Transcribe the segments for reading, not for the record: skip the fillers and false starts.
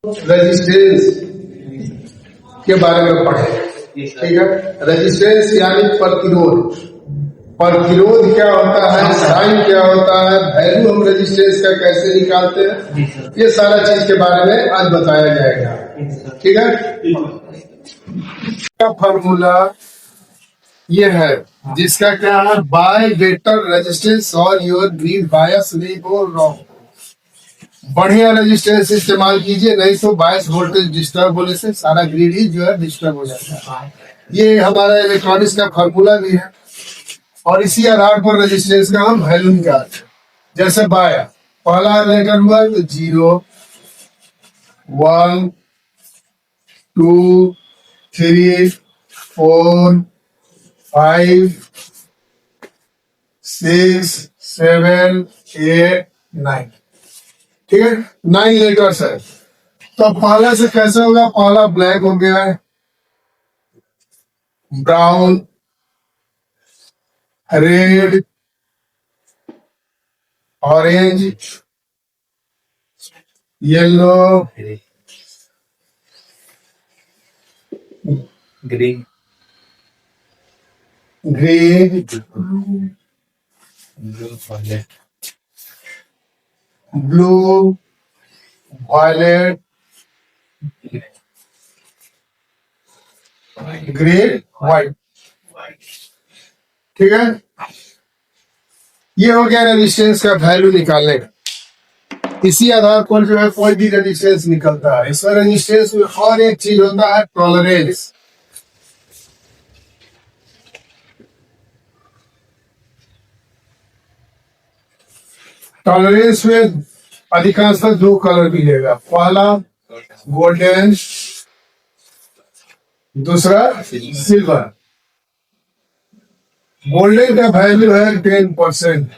Resistance के बारे में पढ़े। ठीक है, रेजिस्टेंस यानी प्रतिरोध। प्रतिरोध क्या होता है, साइन क्या होता है, वैल्यू हम रेजिस्टेंस का कैसे निकालते हैं, ये सारा चीज के बारे में आज बताया जाएगा। ठीक है, फॉर्मूला ये है जिसका क्या है, बाय वेक्टर रेजिस्टेंस और योर ग्रीड बायस नहीं हो रॉन्ग। बढ़िया रेजिस्टेंस इस्तेमाल कीजिए, नहीं तो बायस वोल्टेज डिस्टर्ब होने से सारा ग्रिड ही जो है डिस्टर्ब हो जाता है। ये हमारा इलेक्ट्रॉनिक्स का फॉर्मूला भी है और इसी आधार पर रेजिस्टेंस का हम वैल्यू निकालते हैं। जैसे बाय पहला लेटर हुआ तो 0 1 2 3 4 5 6 7 8 9। ठीक है, 9 लेटर्स है। तो पहला से कैसे होगा, पहला ब्लैक हो गया है, brown, red, orange, yellow, green, green, blue, violet, green, white. ठीक है, ये हो गया रेजिस्टेंस का वैल्यू निकालने का। इसी आधार पर जो है कोई भी रेजिस्टेंस निकलता है। इसमें रेजिस्टेंस में और एक चीज होता है, टॉलरेंस। टॉलरेंस में अधिकांशतः दो कलर मिलेगा, पहला गोल्डन, दूसरा सिल्वर। गोल्डन का वैल्यू है 10%,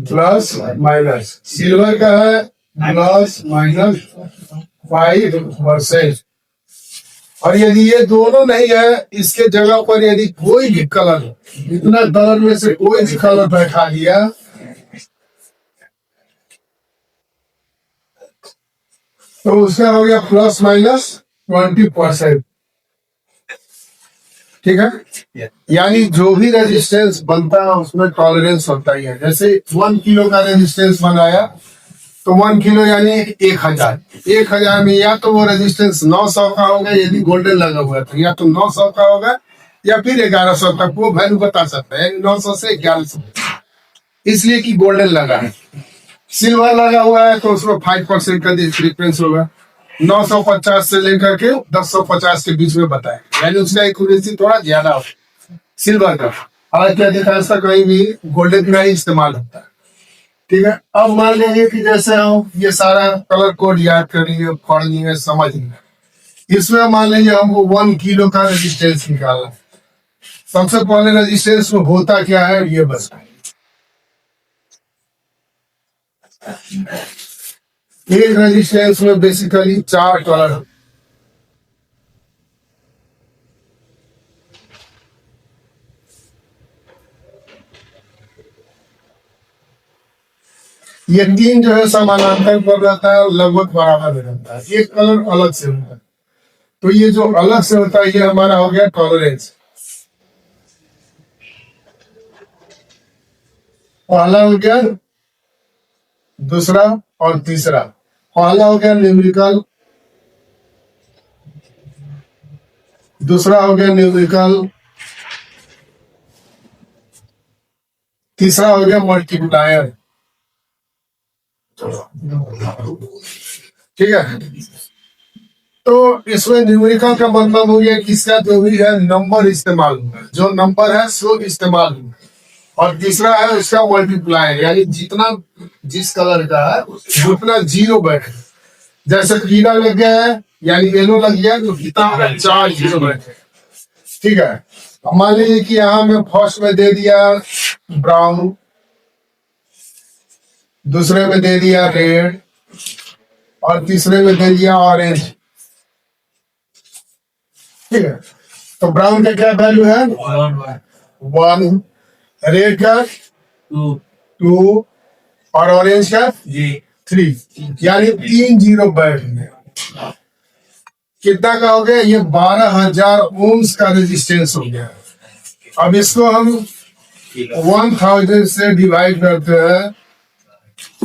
प्लस माइनस। सिल्वर का है प्लस माइनस 5%। और यदि ये दोनों नहीं है, इसके जगह पर यदि कोई भी कलर, इतना कलर में से कोई भी कलर बैठा दिया तो उसका हो गया प्लस माइनस 20%। ठीक है, यानी जो भी रेजिस्टेंस बनता है उसमें टॉलरेंस होता ही है। जैसे 1 किलो का रेजिस्टेंस बनाया तो 1 किलो यानी 1000। 1000 में या तो वो रेजिस्टेंस 900 का होगा, यदि गोल्डन लगा हुआ तो या तो 900 का होगा या फिर 1100 तक वो वैल्यू बता सकता है, 900 से 1100, इसलिए कि गोल्डन लगा है। सिल्वर लगा हुआ है तो उसमें 5% का डिफरेंस होगा। 950 से लेकर के 1050 के बीच में बताए, यानी उसका एक्यूरेसी थोड़ा ज्यादा हो सिल्वर का। हालांकि अधिकांशतः कहीं भी गोल्डन का ही इस्तेमाल होता है। ठीक है, अब मान लीजिए कि जैसे हम ये सारा कलर कोड याद कर लिए, पढ़ लिए, समझ लिए। इसमें मान लीजिए हमको 1 किलो का रेजिस्टेंस निकालना। सबसे पहले रेजिस्टेंस में होता क्या है ये बस, एक रेजिस्टेंस में बेसिकली 4 कलर। ये 3 जो है समानांतर पर रहता है और लगभग बराबर में रहता है, एक कलर अलग से होता है। तो ये जो अलग से होता है ये हमारा हो गया टॉलरेंस। पहला हो गया, दूसरा और तीसरा। पहला हो गया न्यूमेरिकल, दूसरा हो गया न्यूमेरिकल, तीसरा हो गया मल्टीप्लायर। ठीक है, तो इसमें न्यूमेरिकल का मतलब हो गया किसका जो भी है नंबर इस्तेमाल होगा, जो नंबर है सो इस्तेमाल होगा। और तीसरा है उसका मल्टीप्लायर, यानी जितना जिस कलर का है उतना 0 बैठे। जैसे पीला लग गया है यानी येलो लग गया तो कितना 4 0 बैठे। ठीक है, मान लीजिए कि यहाँ में फर्स्ट में दे दिया ब्राउन, दूसरे में दे दिया रेड और तीसरे में दे दिया ऑरेंज। ठीक है, तो ब्राउन का क्या वैल्यू है 1, रेड का 2 और ऑरेंज का 3, यानी 3 जीरो बैठ गया। कितना का हो गया? ये 12,000 ओम्स का रेजिस्टेंस हो गया। अब इसको हम 1000 से डिवाइड करते हैं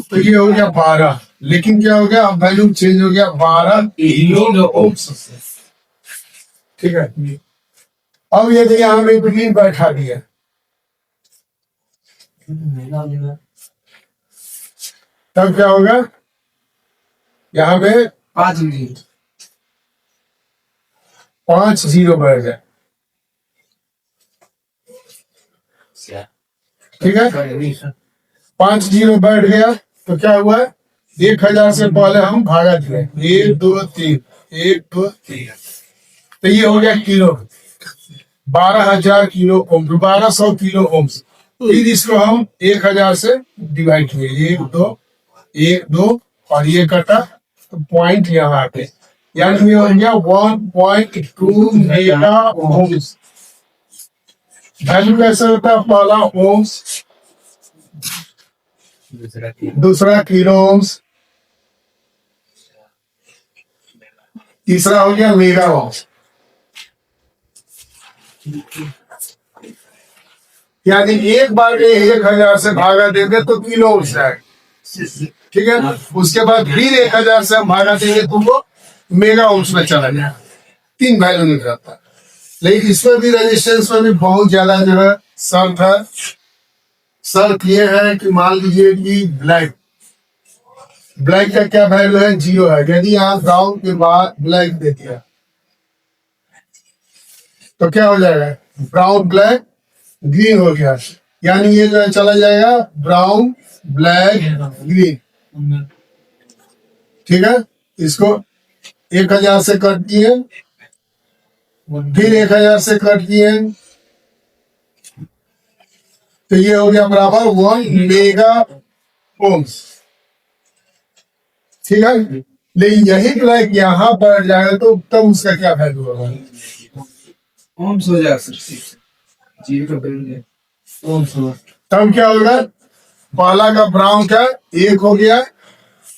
तो ये हो गया 12, लेकिन क्या हो गया? अब वैल्यू चेंज हो गया 12 किलो ओम्स। ठीक है, अब ये देखिए हमने बिटवीन बैठा दिया, तब क्या होगा? यहाँ पे 5 जीरो बैठ जाए। ठीक है, 5 जीरो बैठ गया तो क्या हुआ? 1000 से पहले हम भागा दिए, 1 2 3, 1 2 3, तो ये हो गया kilo. 12,000 kilo ohm, 1200 kilo ohms. फिर इसको हम 1000 से डिवाइड किए, 1 2 1 2, और ये कटा तो पॉइंट यहाँ पे, यानी ये हो गया 1.2 मेगा ओम्स। वैल्यू कैसे होता है? पहला ओम्स, दूसरा किलो ओम्स, तीसरा हो गया मेगा ओम्स। यानी एक बार 1000 से भागा देंगे तो किलो ओम्स आएगा। ठीक है, उसके बाद फिर 1000 से हम भागा देंगे तो वो मेगा ओम्स में चला जाएगा। 3 वैल्यू निकल जाता है। लेकिन इसमें भी रेजिस्टेंस में भी बहुत ज्यादा जो है शर्त है। शर्त ये है कि मान लीजिए कि ब्लैक का क्या वैल्यू है? 0 है। यदि आप ब्राउन के बाद ब्लैक दे दिया तो क्या हो जाएगा? ब्राउन ब्लैक ग्रीन हो गया, यानी ये जो है चला जाएगा ब्राउन ब्लैक ग्रीन। ठीक है, इसको 1000 से कट किए, फिर 1000 से कट किए, तो ये हो गया बराबर 1 मेगा ओम्स। ठीक है, लेकिन यही ब्लैक यहाँ बढ़ जाएगा तो तब उसका क्या वैल्यू होगा? ओम्स हो जाएगा सर, 0 का वैल्यू ओम्स होगा। तब क्या होगा? पहला का ब्राउन का 1 हो गया,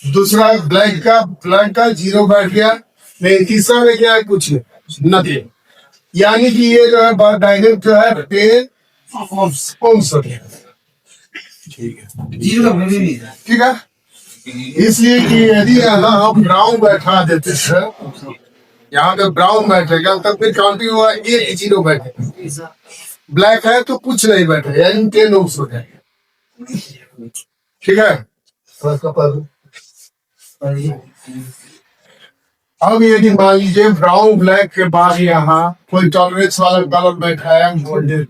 दूसरा ब्लैक का 0 बैठ गया, लेकिन तीसरा में क्या है? कुछ नहीं, यानी कि ये जो है डायनेमिक जो है 10 ओम्स हो गया। ठीक है, 0 का वैल्यू नहीं है। ठीक है, इसलिए कि यदि यहाँ हम ब्राउन बैठा देते हैं, यहाँ पे ब्राउन बैठेगा तब फिर काउंटिंग हुआ 1 0 बैठेगा। ब्लैक है तो कुछ नहीं बैठेगा, यानी 10 ओम्स हो जाएगा। ठीक है, अब यदि मान लीजिए ब्राउन ब्लैक के बाद यहाँ कोई टॉलरेंस वाला कलर बैठा है गोल्डन।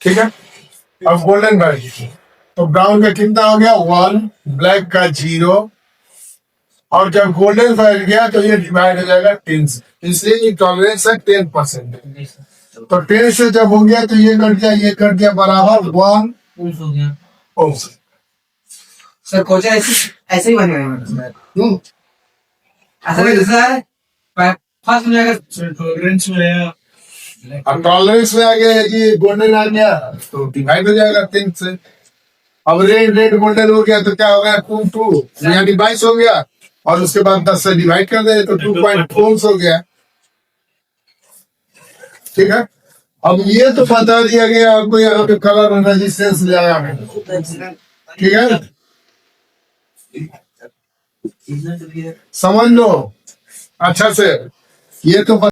ठीक है, अब गोल्डन बैठ गया तो ब्राउन का कितना हो गया? 1, ब्लैक का 0, और जब गोल्डन बैठ गया तो ये डिवाइड हो जाएगा 10 से, इसलिए ये टॉलरेंस है 10%। तो 10 से जब हो गया तो ये कट गया बराबर 1 हो गया ओम्स। सर कोचा ऐसे ही बनेगा ऐसा नहीं सर, फर्स्ट में अगर टॉलरेंस में आया, अब टॉलरेंस में आ गया कि गोल्डन आ गया तो डिवाइड हो जाएगा 10 से। अब रेड गोल्डन हो गया तो क्या हो गया? 2 यानी 22 हो गया, और उसके बाद 10 से डिवाइड कर दे तो 2.4 हो गया। ठीक है, अब ये तो बता दिया गया आपको यहाँ पे कलर रेजिस्टेंस ले आया है। ठीक है, समझ लो अच्छा से, ये तो